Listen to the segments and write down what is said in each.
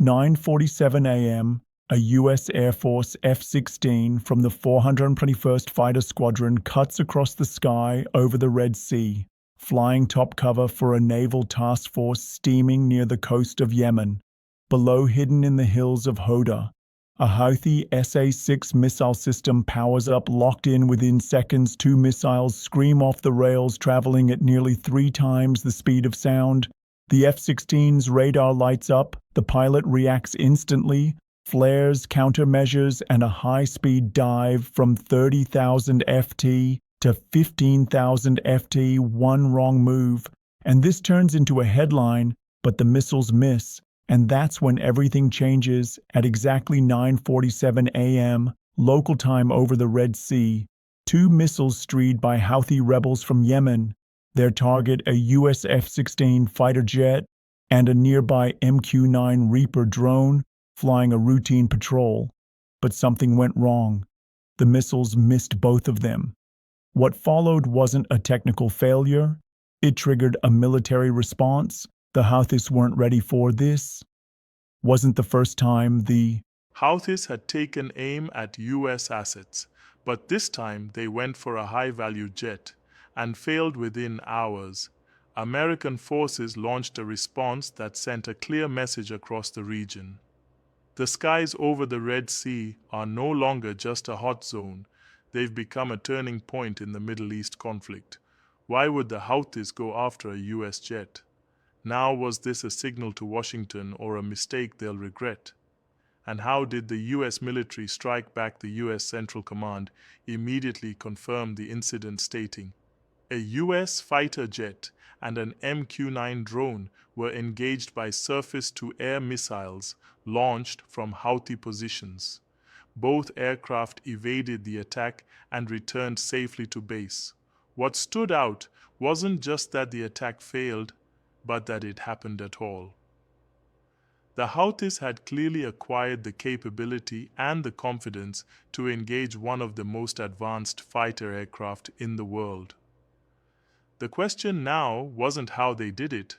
9:47 a.m., a U.S. Air Force F-16 from the 421st Fighter Squadron cuts across the sky over the Red Sea, flying top cover for a naval task force steaming near the coast of Yemen. Below, hidden in the hills of Houthis, a Houthi SA-6 missile system powers up, locked in within seconds. Two missiles scream off the rails, traveling at nearly 3 times the speed of sound. The F-16's radar lights up, the pilot reacts instantly, flares, countermeasures, and a high-speed dive from 30,000 FT to 15,000 FT. One wrong move, and this turns into a headline, but the missiles miss, and that's when everything changes. At exactly 9:47 a.m. local time over the Red Sea, 2 missiles strayed by Houthi rebels from Yemen. Their target, a US F-16 fighter jet and a nearby MQ-9 Reaper drone flying a routine patrol. But something went wrong. The missiles missed both of them. What followed wasn't a technical failure. It triggered a military response. The Houthis weren't ready for this. Wasn't the first time the Houthis had taken aim at U.S. assets, but this time they went for a high-value jet and failed within hours. American forces launched a response that sent a clear message across the region. The skies over the Red Sea are no longer just a hot zone. They've become a turning point in the Middle East conflict. Why would the Houthis go after a U.S. jet? Now, was this a signal to Washington or a mistake they'll regret? And how did the U.S. military strike back? The U.S. Central Command immediately confirmed the incident, stating, "A U.S. fighter jet and an MQ-9 drone were engaged by surface-to-air missiles launched from Houthi positions. Both aircraft evaded the attack and returned safely to base." What stood out wasn't just that the attack failed, but that it happened at all. The Houthis had clearly acquired the capability and the confidence to engage one of the most advanced fighter aircraft in the world. The question now wasn't how they did it,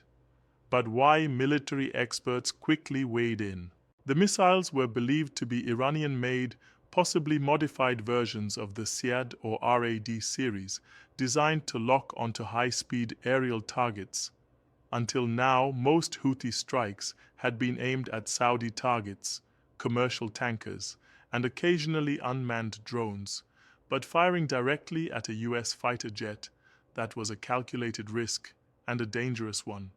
but why. Military experts quickly weighed in. The missiles were believed to be Iranian-made, possibly modified versions of the SIAD or RAD series, designed to lock onto high-speed aerial targets. Until now, most Houthi strikes had been aimed at Saudi targets, commercial tankers, and occasionally unmanned drones, but firing directly at a U.S. fighter jet, that was a calculated risk and a dangerous one.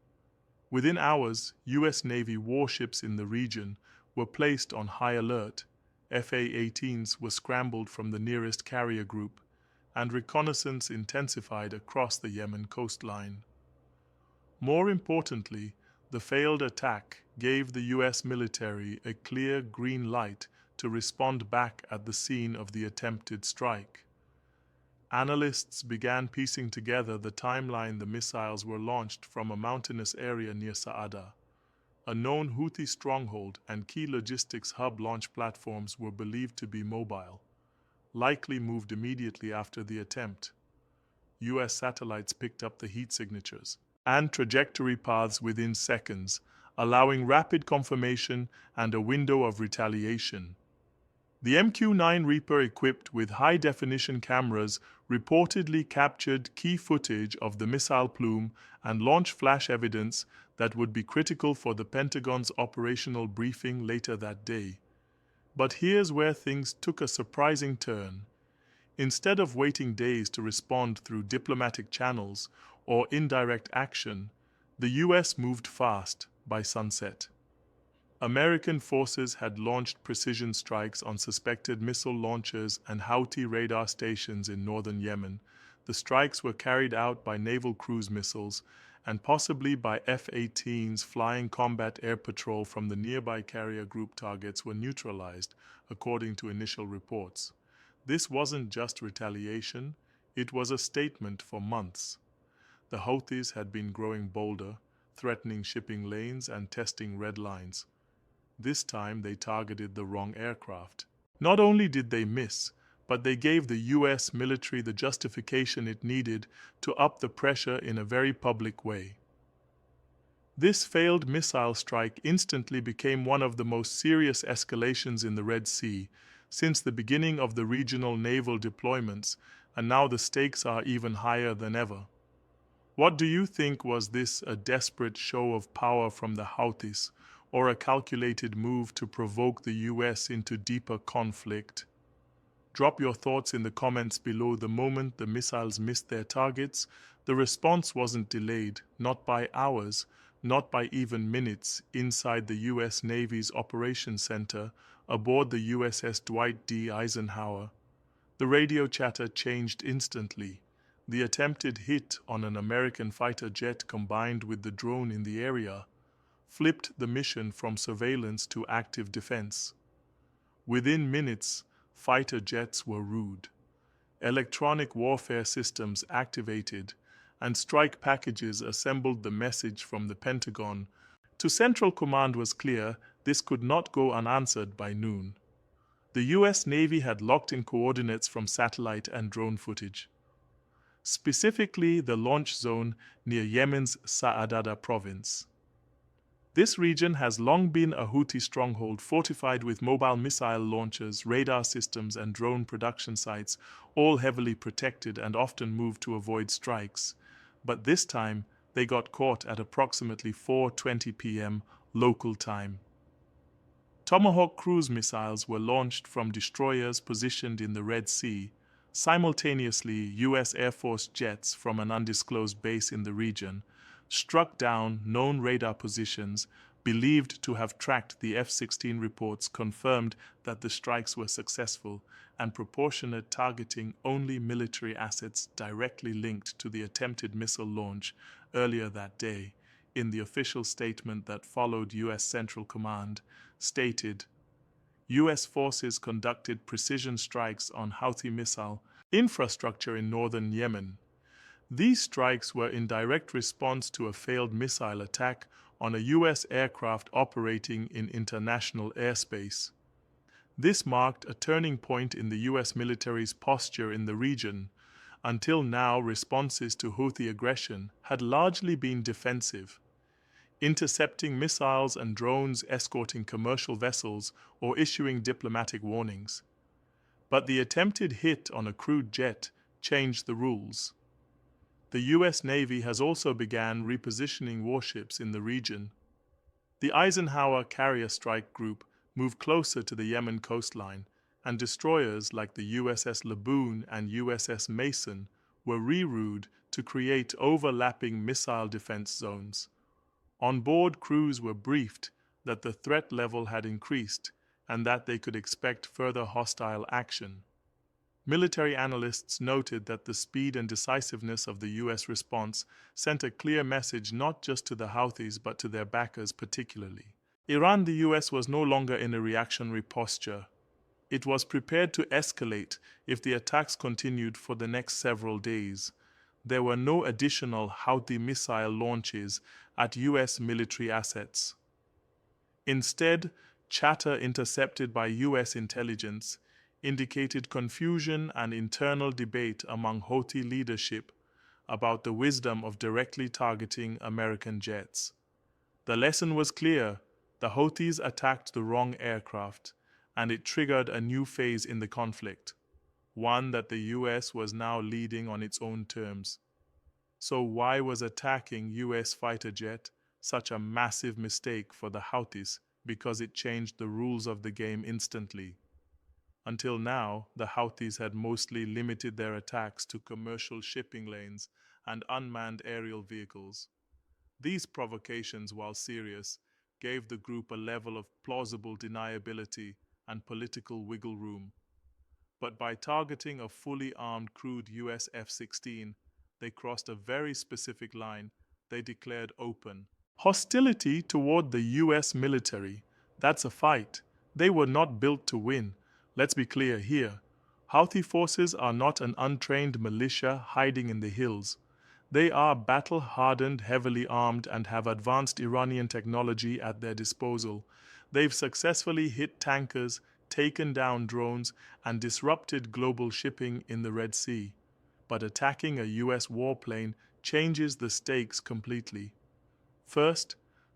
Within hours, U.S. Navy warships in the region were placed on high alert. FA-18s were scrambled from the nearest carrier group, and reconnaissance intensified across the Yemen coastline. More importantly, the failed attack gave the U.S. military a clear green light to respond back at the scene of the attempted strike. Analysts began piecing together the timeline. The missiles were launched from a mountainous area near Sa'ada, a known Houthi stronghold, and key logistics hub. Launch platforms were believed to be mobile, likely moved immediately after the attempt. U.S. satellites picked up the heat signatures and trajectory paths within seconds, allowing rapid confirmation and a window of retaliation. The MQ-9 Reaper, equipped with high-definition cameras, reportedly captured key footage of the missile plume and launch flash evidence that would be critical for the Pentagon's operational briefing later that day. But here's where things took a surprising turn. Instead of waiting days to respond through diplomatic channels or indirect action, the U.S. moved fast. By sunset, American forces had launched precision strikes on suspected missile launchers and Houthi radar stations in northern Yemen. The strikes were carried out by naval cruise missiles and possibly by F-18s flying combat air patrol from the nearby carrier group. Targets were neutralized, according to initial reports. This wasn't just retaliation, it was a statement. For months, the Houthis had been growing bolder, threatening shipping lanes and testing red lines. This time they targeted the wrong aircraft. Not only did they miss, but they gave the U.S. military the justification it needed to up the pressure in a very public way. This failed missile strike instantly became one of the most serious escalations in the Red Sea since the beginning of the regional naval deployments, and now the stakes are even higher than ever. What do you think? Was this a desperate show of power from the Houthis, or a calculated move to provoke the US into deeper conflict? Drop your thoughts in the comments below. The moment the missiles missed their targets, the response wasn't delayed, not by hours, not by even minutes, inside the US Navy's Operations Center aboard the USS Dwight D. Eisenhower. The radio chatter changed instantly. The attempted hit on an American fighter jet combined with the drone in the area flipped the mission from surveillance to active defense. Within minutes, fighter jets were rude. Electronic warfare systems activated, and strike packages assembled. The message from the Pentagon to Central Command was clear: this could not go unanswered by noon. The US Navy had locked in coordinates from satellite and drone footage. Specifically, the launch zone near Yemen's Sa'adada province. This region has long been a Houthi stronghold fortified with mobile missile launchers, radar systems, and drone production sites, all heavily protected and often moved to avoid strikes. But this time, they got caught at approximately 4:20 p.m. local time. Tomahawk cruise missiles were launched from destroyers positioned in the Red Sea. Simultaneously, U.S. Air Force jets from an undisclosed base in the region struck down known radar positions believed to have tracked the F-16. Reports confirmed that the strikes were successful and proportionate, targeting only military assets directly linked to the attempted missile launch earlier that day. In the official statement that followed, U.S. Central Command stated, U.S. forces conducted precision strikes on Houthi missile infrastructure in northern Yemen. These strikes were in direct response to a failed missile attack on a U.S. aircraft operating in international airspace. This marked a turning point in the U.S. military's posture in the region. Until now, responses to Houthi aggression had largely been defensive, intercepting missiles and drones, escorting commercial vessels, or issuing diplomatic warnings. But the attempted hit on a crewed jet changed the rules. The U.S. Navy has also begun repositioning warships in the region. The Eisenhower Carrier Strike Group moved closer to the Yemen coastline, and destroyers like the USS Laboon and USS Mason were rerouted to create overlapping missile defense zones. On board, crews were briefed that the threat level had increased and that they could expect further hostile action. Military analysts noted that the speed and decisiveness of the U.S. response sent a clear message not just to the Houthis but to their backers particularly. Iran. The U.S. was no longer in a reactionary posture. It was prepared to escalate if the attacks continued for the next several days. There were no additional Houthi missile launches at U.S. military assets. Instead, chatter intercepted by U.S. intelligence indicated confusion and internal debate among Houthi leadership about the wisdom of directly targeting American jets. The lesson was clear: the Houthis attacked the wrong aircraft, and it triggered a new phase in the conflict, one that the U.S. was now leading on its own terms. So why was attacking U.S. fighter jet such a massive mistake for the Houthis? Because it changed the rules of the game instantly. Until now, the Houthis had mostly limited their attacks to commercial shipping lanes and unmanned aerial vehicles. These provocations, while serious, gave the group a level of plausible deniability and political wiggle room. But by targeting a fully armed crewed US F-16, they crossed a very specific line. They declared open hostility toward the US military. That's a fight they were not built to win. Let's be clear here. Houthi forces are not an untrained militia hiding in the hills. They are battle-hardened, heavily armed, and have advanced Iranian technology at their disposal. They've successfully hit tankers, taken down drones, and disrupted global shipping in the Red Sea. But attacking a US warplane changes the stakes completely. First,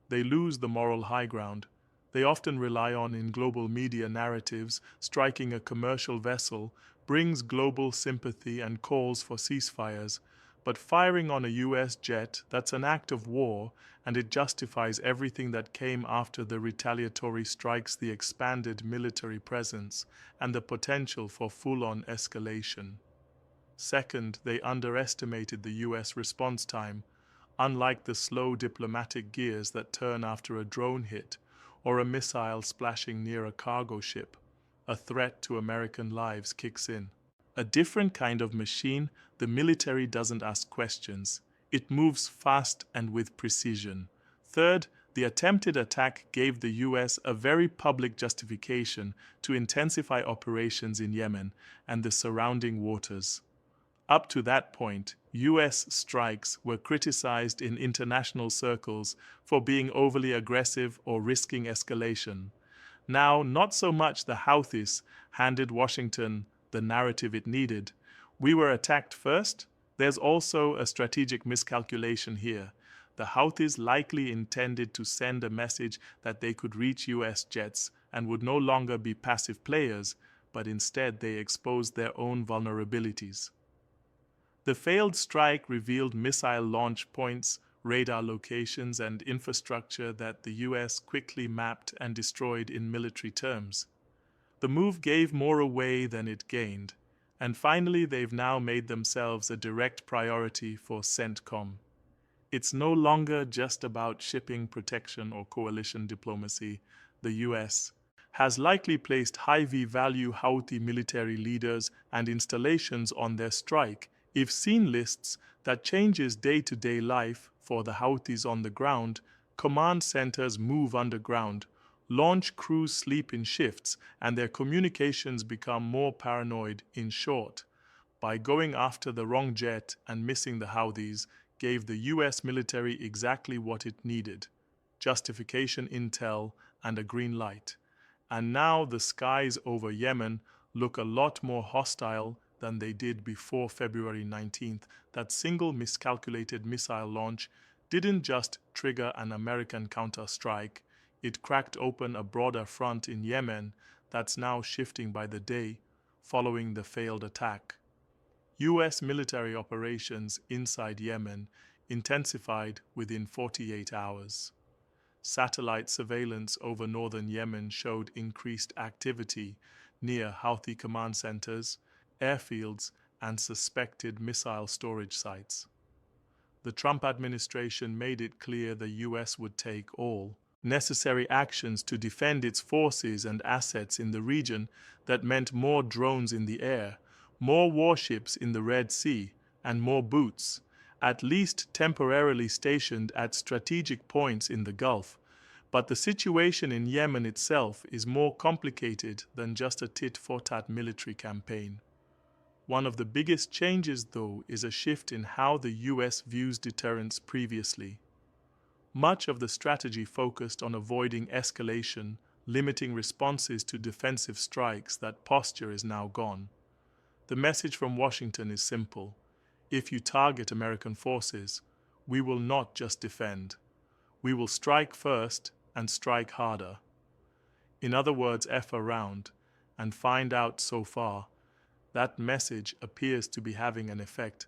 they lose the moral high ground they often rely on in global media narratives. Striking a commercial vessel brings global sympathy and calls for ceasefires, but firing on a US jet, that's an act of war, and it justifies everything that came after the retaliatory strikes, the expanded military presence, and the potential for full-on escalation. Second, they underestimated the US response time. Unlike the slow diplomatic gears that turn after a drone hit or a missile splashing near a cargo ship, a threat to American lives kicks in. A different kind of machine, the military doesn't ask questions. It moves fast and with precision. Third, the attempted attack gave the US a very public justification to intensify operations in Yemen and the surrounding waters. Up to that point, US strikes were criticized in international circles for being overly aggressive or risking escalation. Now, not so much. The Houthis handed Washington the narrative it needed. We were attacked first. There's also a strategic miscalculation here. The Houthis likely intended to send a message that they could reach US jets and would no longer be passive players, but instead they exposed their own vulnerabilities. The failed strike revealed missile launch points, radar locations, and infrastructure that the US quickly mapped and destroyed in military terms. The move gave more away than it gained, and finally they've now made themselves a direct priority for CENTCOM. It's no longer just about shipping protection or coalition diplomacy. The US has likely placed high-value Houthi military leaders and installations on their strike. If seen lists that changes day-to-day life for the Houthis on the ground. Command centers move underground, launch crews sleep in shifts, and their communications become more paranoid. In short, by going after the wrong jet and missing the Houthis gave the US military exactly what it needed: justification, intel, and a green light. And now the skies over Yemen look a lot more hostile than they did before February 19th. That single miscalculated missile launch didn't just trigger an American counter-strike, it cracked open a broader front in Yemen that's now shifting by the day following the failed attack. US military operations inside Yemen intensified within 48 hours. Satellite surveillance over northern Yemen showed increased activity near Houthi command centers, airfields, and suspected missile storage sites. The Trump administration made it clear the US would take all necessary actions to defend its forces and assets in the region. That meant more drones in the air, more warships in the Red Sea, and more boots, at least temporarily stationed at strategic points in the Gulf. But the situation in Yemen itself is more complicated than just a tit-for-tat military campaign. One of the biggest changes, though, is a shift in how the US views deterrence. Previously, much of the strategy focused on avoiding escalation, limiting responses to defensive strikes. That posture is now gone. The message from Washington is simple: if you target American forces, we will not just defend. We will strike first and strike harder. In other words, F around and find out. So far, that message appears to be having an effect.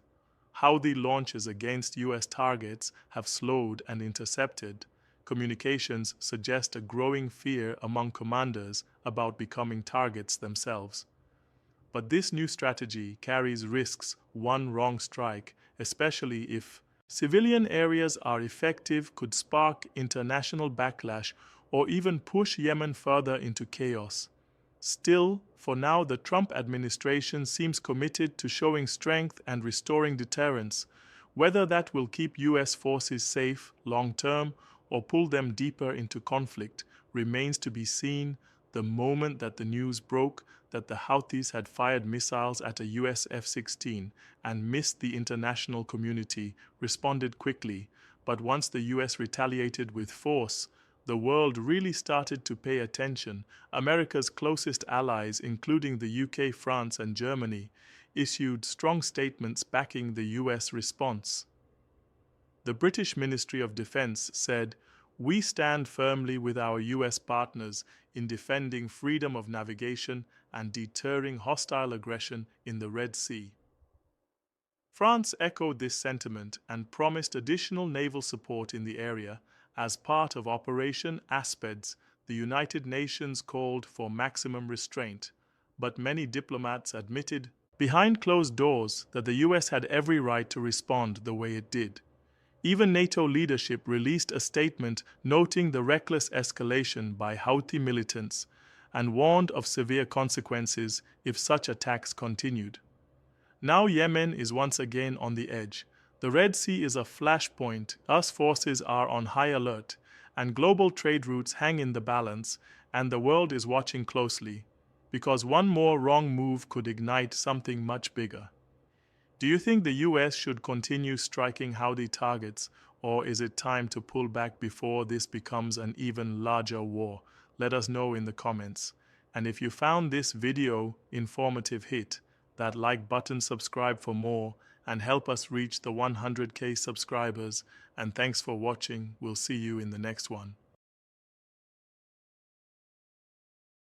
Houthi launches against US targets have slowed and intercepted. Communications suggest a growing fear among commanders about becoming targets themselves. But this new strategy carries risks. One wrong strike, especially if civilian areas are effective, could spark international backlash or even push Yemen further into chaos. Still, for now, the Trump administration seems committed to showing strength and restoring deterrence. Whether that will keep US forces safe long-term or pull them deeper into conflict remains to be seen. The moment that the news broke that the Houthis had fired missiles at a US F-16 and missed, the international community responded quickly. But once the US retaliated with force, the world really started to pay attention. America's closest allies, including the UK, France, and Germany, issued strong statements backing the US response. The British Ministry of Defence said, We stand firmly with our US partners in defending freedom of navigation and deterring hostile aggression in the Red Sea. France echoed this sentiment and promised additional naval support in the area as part of Operation Aspeds. The United Nations called for maximum restraint, but many diplomats admitted behind closed doors that the US had every right to respond the way it did. Even NATO leadership released a statement noting the reckless escalation by Houthi militants and warned of severe consequences if such attacks continued. Now Yemen is once again on the edge. The Red Sea is a flashpoint, US forces are on high alert, and global trade routes hang in the balance, and the world is watching closely, because one more wrong move could ignite something much bigger. Do you think the US should continue striking Houthi targets, or is it time to pull back before this becomes an even larger war? Let us know in the comments. And if you found this video informative, hit that like button, subscribe for more, and help us reach the 100K subscribers. And thanks for watching. We'll see you in the next one.